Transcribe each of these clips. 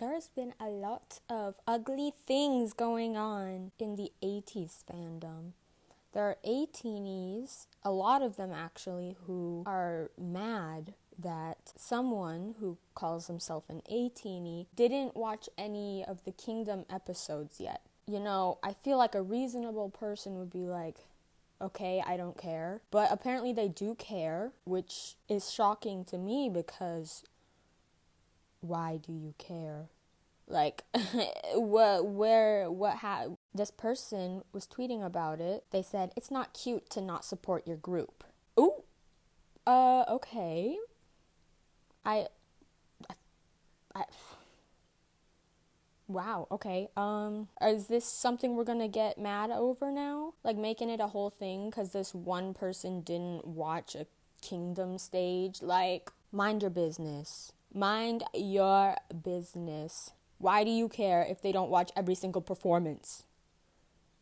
There's been a lot of ugly things going on in the 80s fandom. There are atynies, a lot of them actually, who are mad that someone who calls himself an atyny didn't watch any of the Kingdom episodes yet. You know, I feel like a reasonable person would be like, okay, I don't care. But apparently they do care, which is shocking to me because why do you care? Like, this person was tweeting about it. They said, it's not cute to not support your group. Ooh, okay. Wow, okay. Is this something we're gonna get mad over now? Like, making it a whole thing because this one person didn't watch a Kingdom stage? Like, mind your business. Mind your business. Why do you care if they don't watch every single performance?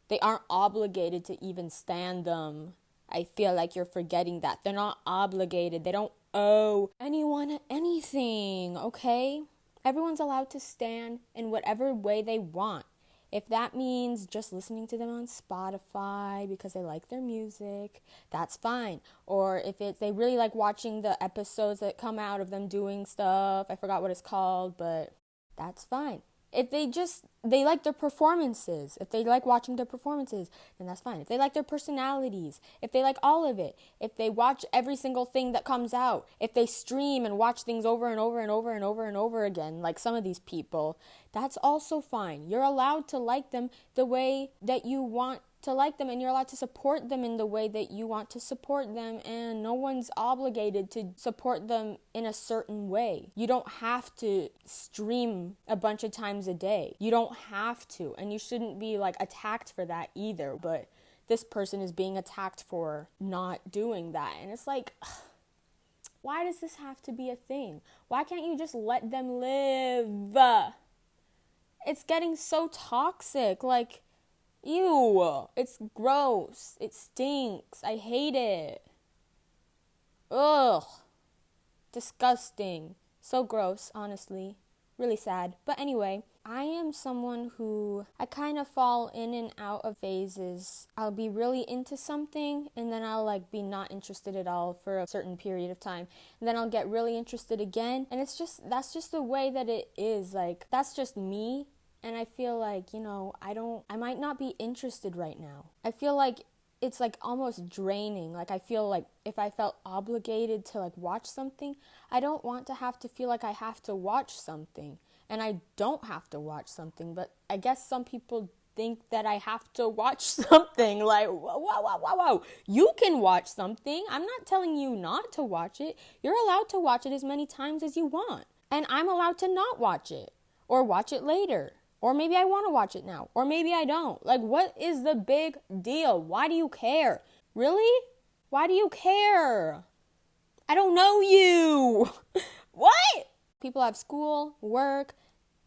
They aren't obligated to even stand them. I feel like you're forgetting that. They're not obligated. They don't owe anyone anything, okay? Everyone's allowed to stand in whatever way they want. If that means just listening to them on Spotify because they like their music, that's fine. Or if they really like watching the episodes that come out of them doing stuff, I forgot what it's called, but that's fine. If they like their performances, if they like watching their performances, then that's fine. If they like their personalities, if they like all of it, if they watch every single thing that comes out, if they stream and watch things over and over and over and over and over again, like some of these people, that's also fine. You're allowed to like them the way that you want to like them, and you're allowed to support them in the way that you want to support them, and no one's obligated to support them in a certain way. You don't have to stream a bunch of times a day. You don't have to, and you shouldn't be like attacked for that either, but this person is being attacked for not doing that, and it's like, why does this have to be a thing? Why can't you just let them live? It's getting so toxic, like, ew, it's gross, it stinks, I hate it. Ugh, disgusting, so gross, honestly, really sad. But anyway, I am someone who, I kind of fall in and out of phases. I'll be really into something, and then I'll like be not interested at all for a certain period of time, and then I'll get really interested again, and that's just the way that it is. Like, that's just me. And I feel like, you know, I might not be interested right now. I feel like it's like almost draining. Like, I feel like if I felt obligated to like watch something, I don't want to have to feel like I have to watch something. And I don't have to watch something, but I guess some people think that I have to watch something. Like, whoa. You can watch something. I'm not telling you not to watch it. You're allowed to watch it as many times as you want. And I'm allowed to not watch it or watch it later. Or maybe I want to watch it now. Or maybe I don't. Like, what is the big deal? Why do you care? Really? Why do you care? I don't know you. What? People have school, work,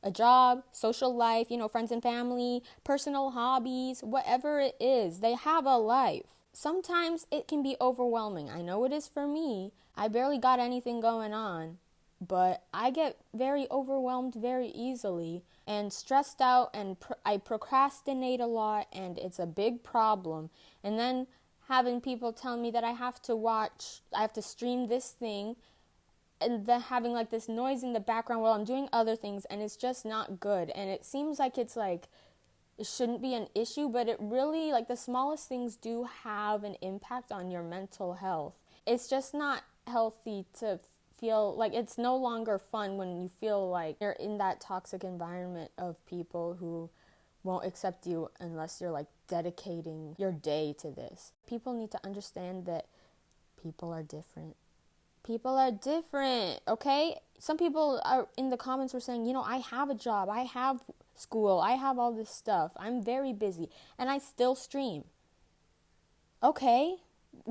a job, social life, you know, friends and family, personal hobbies, whatever it is. They have a life. Sometimes it can be overwhelming. I know it is for me. I barely got anything going on. But I get very overwhelmed very easily and stressed out, and I procrastinate a lot, and it's a big problem. And then having people tell me that I have to stream this thing, and then having like this noise in the background while I'm doing other things, and it's just not good. And it seems like it shouldn't be an issue, but it really, like, the smallest things do have an impact on your mental health. It's just not healthy to feel like, it's no longer fun when you feel like you're in that toxic environment of people who won't accept you unless you're like dedicating your day to this. People need to understand that people are different. People are different, okay? Some people are in the comments were saying, you know, I have a job, I have school, I have all this stuff, I'm very busy, and I still stream. Okay.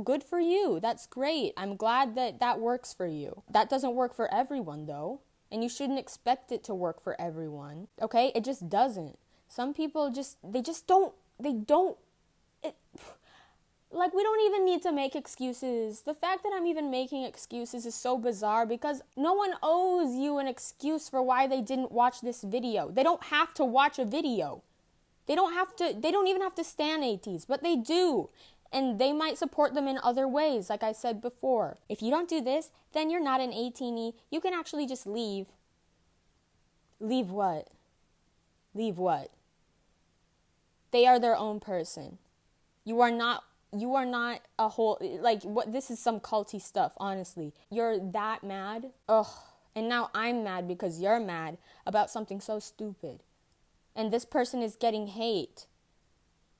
Good for you. That's great. I'm glad that works for you. That doesn't work for everyone, though. And you shouldn't expect it to work for everyone. Okay? It just doesn't. Some people Like, we don't even need to make excuses. The fact that I'm even making excuses is so bizarre because no one owes you an excuse for why they didn't watch this video. They don't have to watch a video. They don't even have to stan ATs, but they do. And they might support them in other ways, like I said before. If you don't do this, then you're not an atiny. You can actually just leave. Leave what? Leave what? They are their own person. You are not a whole, like, what, this is some culty stuff, honestly. You're that mad? Ugh. And now I'm mad because you're mad about something so stupid. And this person is getting hate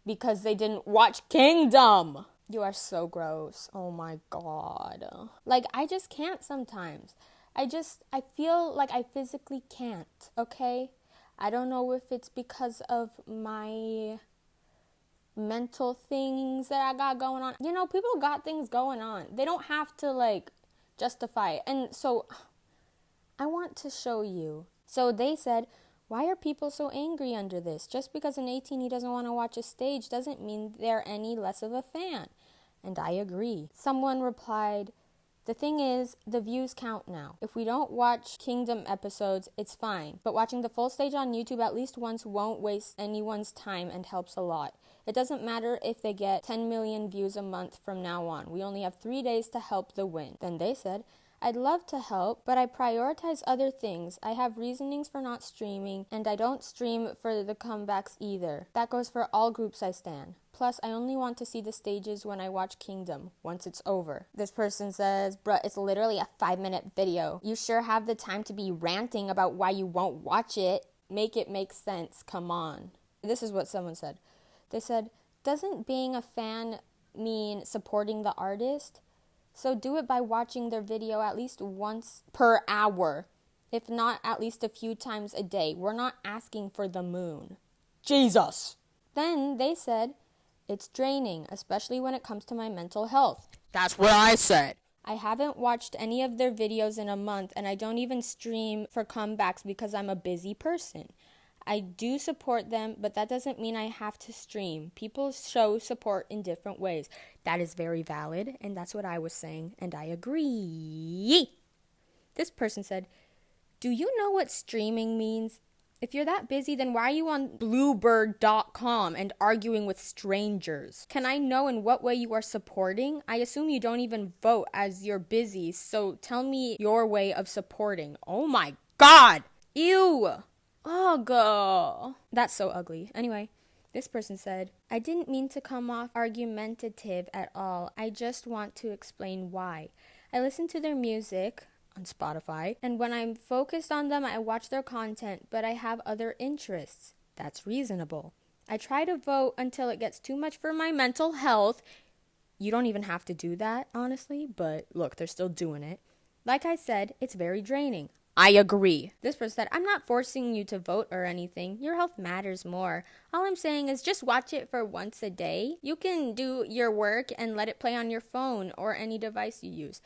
because they didn't watch Kingdom. You are so gross. Oh my God. Like, I just can't sometimes. I feel like I physically can't, okay? I don't know if it's because of my mental things that I got going on. You know, people got things going on. They don't have to, like, justify it. And so I want to show you. So they said, why are people so angry under this? Just because an 18 doesn't want to watch a stage doesn't mean they're any less of a fan. And I agree. Someone replied, the thing is, the views count now. If we don't watch Kingdom episodes, it's fine. But watching the full stage on YouTube at least once won't waste anyone's time and helps a lot. It doesn't matter if they get 10 million views a month from now on. We only have 3 days to help the win. Then they said, I'd love to help, but I prioritize other things. I have reasonings for not streaming, and I don't stream for the comebacks either. That goes for all groups I stan. Plus, I only want to see the stages when I watch Kingdom, once it's over. This person says, bruh, it's literally a 5-minute video. You sure have the time to be ranting about why you won't watch it. Make it make sense, come on. This is what someone said. They said, doesn't being a fan mean supporting the artist? So do it by watching their video at least once per hour, if not at least a few times a day. We're not asking for the moon. Jesus! Then they said, it's draining, especially when it comes to my mental health. That's what I said. I haven't watched any of their videos in a month, and I don't even stream for comebacks because I'm a busy person. I do support them, but that doesn't mean I have to stream. People show support in different ways. That is very valid, and that's what I was saying, and I agree. This person said, do you know what streaming means? If you're that busy, then why are you on bluebird.com and arguing with strangers? Can I know in what way you are supporting? I assume you don't even vote as you're busy, so tell me your way of supporting. Oh my God! Ew! Ugh. That's so ugly. Anyway, this person said, I didn't mean to come off argumentative at all. I just want to explain why. I listen to their music on Spotify, and when I'm focused on them, I watch their content, but I have other interests. That's reasonable. I try to vote until it gets too much for my mental health. You don't even have to do that, honestly, but look, they're still doing it. Like I said, it's very draining. I agree. This person said, I'm not forcing you to vote or anything. Your health matters more. All I'm saying is just watch it for once a day. You can do your work and let it play on your phone or any device you use.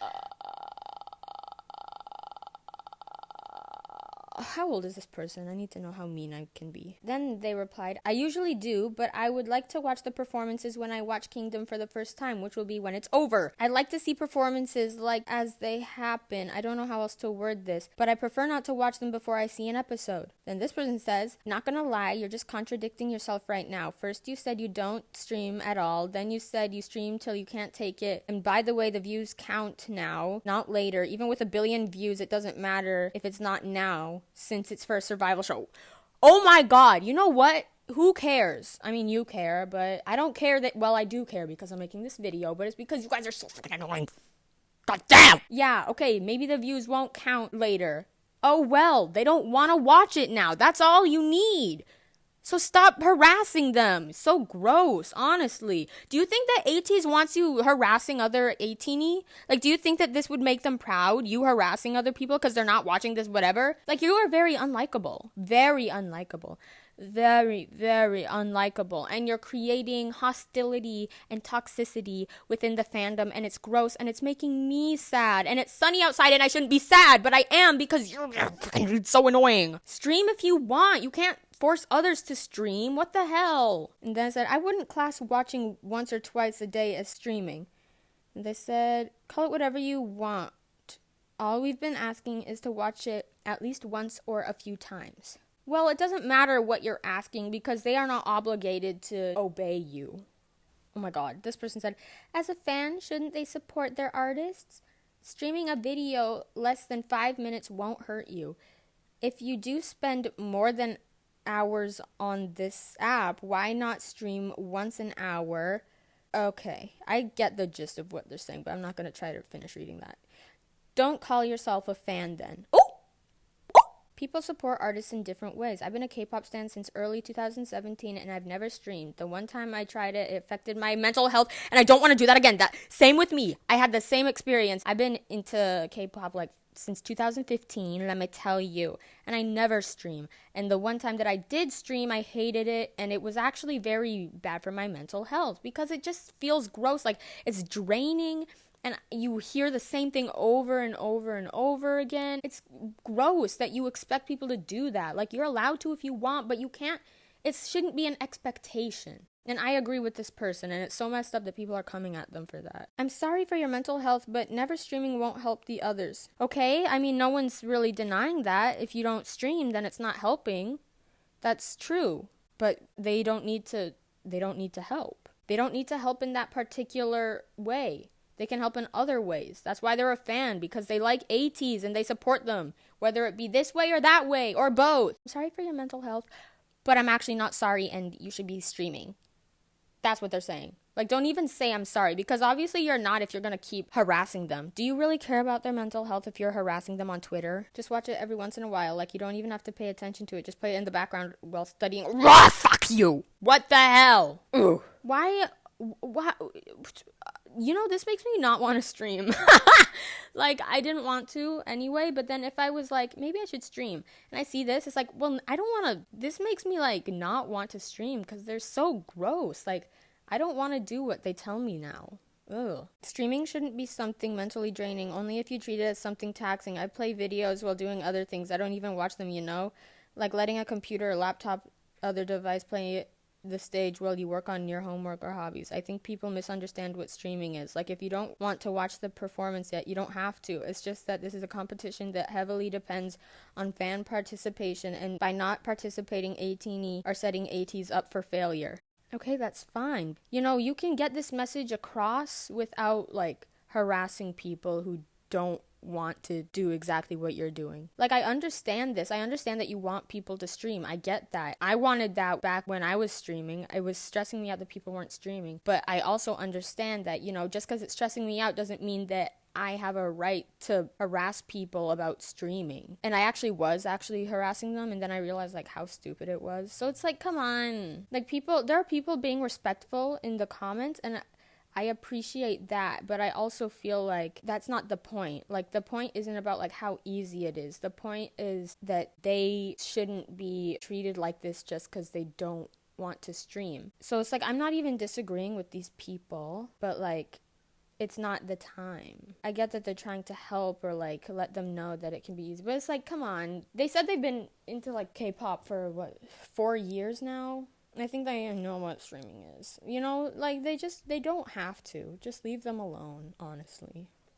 How old is this person? I need to know how mean I can be. Then they replied, I usually do, but I would like to watch the performances when I watch Kingdom for the first time, which will be when it's over. I'd like to see performances like as they happen. I don't know how else to word this, but I prefer not to watch them before I see an episode. Then this person says, not gonna lie, you're just contradicting yourself right now. First you said you don't stream at all, then you said you stream till you can't take it. And by the way, the views count now, not later. Even with 1 billion views, it doesn't matter if it's not now, since it's for a survival show. Oh my God, you know what? Who cares? I mean, you care, but I don't care that, well, I do care because I'm making this video, but it's because you guys are so freaking annoying. God damn! Yeah, okay, maybe the views won't count later. Oh well, they don't want to watch it now. That's all you need. So stop harassing them. So gross, honestly. Do you think that ATs wants you harassing other atiny? Like, do you think that this would make them proud, you harassing other people because they're not watching this whatever? Like, you are very unlikable. Very unlikable. Very, very unlikable. And you're creating hostility and toxicity within the fandom, and it's gross, and it's making me sad. And it's sunny outside, and I shouldn't be sad, but I am because you're so annoying. Stream if you want. You can't force others to stream. What the hell? And then I said, I wouldn't class watching once or twice a day as streaming. And they said, call it whatever you want. All we've been asking is to watch it at least once or a few times. Well, it doesn't matter what you're asking because they are not obligated to obey you. Oh my god, this person said, as a fan, shouldn't they support their artists? Streaming a video less than 5 minutes won't hurt you. If you do spend more than hours on this app, why not stream once an hour? Okay, I get the gist of what they're saying, but I'm not going to try to finish reading that. Don't call yourself a fan then. Oh! People support artists in different ways. I've been a K-pop stan since early 2017, and I've never streamed. The one time I tried it, it affected my mental health, and I don't want to do that again. Same with me. I had the same experience. I've been into K-pop since 2015, let me tell you, and I never stream. And the one time that I did stream, I hated it, and it was actually very bad for my mental health because it just feels gross. Like, it's draining. And you hear the same thing over and over and over again. It's gross that you expect people to do that. Like, you're allowed to if you want, but you can't. It shouldn't be an expectation. And I agree with this person, and it's so messed up that people are coming at them for that. I'm sorry for your mental health, but never streaming won't help the others. Okay, I mean, no one's really denying that. If you don't stream, then it's not helping. That's true. But they don't need to help. They don't need to help in that particular way. They can help in other ways. That's why they're a fan, because they like ATs and they support them, whether it be this way or that way or both. I'm sorry for your mental health, but I'm actually not sorry and you should be streaming. That's what they're saying. Like, don't even say I'm sorry, because obviously you're not if you're going to keep harassing them. Do you really care about their mental health if you're harassing them on Twitter? Just watch it every once in a while. Like, you don't even have to pay attention to it. Just play it in the background while studying. Rah, fuck you! What the hell? Ugh. Why? You know, this makes me not want to stream. Like, I didn't want to anyway, but then if I was like, maybe I should stream, and I see this, it's like, well, I don't want to, this makes me like not want to stream because they're so gross. Like, I don't want to do what they tell me now. Ugh. Streaming shouldn't be something mentally draining, only if you treat it as something taxing. I play videos while doing other things. I don't even watch them, you know? Like letting a computer or laptop, other device play the stage while you work on your homework or hobbies. I think people misunderstand what streaming is. Like, if you don't want to watch the performance yet, you don't have to. It's just that this is a competition that heavily depends on fan participation, and by not participating, atiny are setting ATs up for failure. Okay, that's fine. You know, you can get this message across without, like, harassing people who don't want to do exactly what you're doing. Like, I understand this. I understand that you want people to stream. I get that. I wanted that back when I was streaming. It was stressing me out that people weren't streaming. But I also understand that, you know, just because it's stressing me out doesn't mean that I have a right to harass people about streaming. And I was harassing them, and then I realized, like, how stupid it was. So it's like, come on. Like, there are people being respectful in the comments, and I appreciate that, but I also feel like that's not the point. Like, the point isn't about, like, how easy it is. The point is that they shouldn't be treated like this just because they don't want to stream. So it's like, I'm not even disagreeing with these people, but, like, it's not the time. I get that they're trying to help or, like, let them know that it can be easy, but it's like, come on. They said they've been into, like, K-pop for, 4 years now? I think they know what streaming is. You know, like, they don't have to. Just leave them alone, honestly.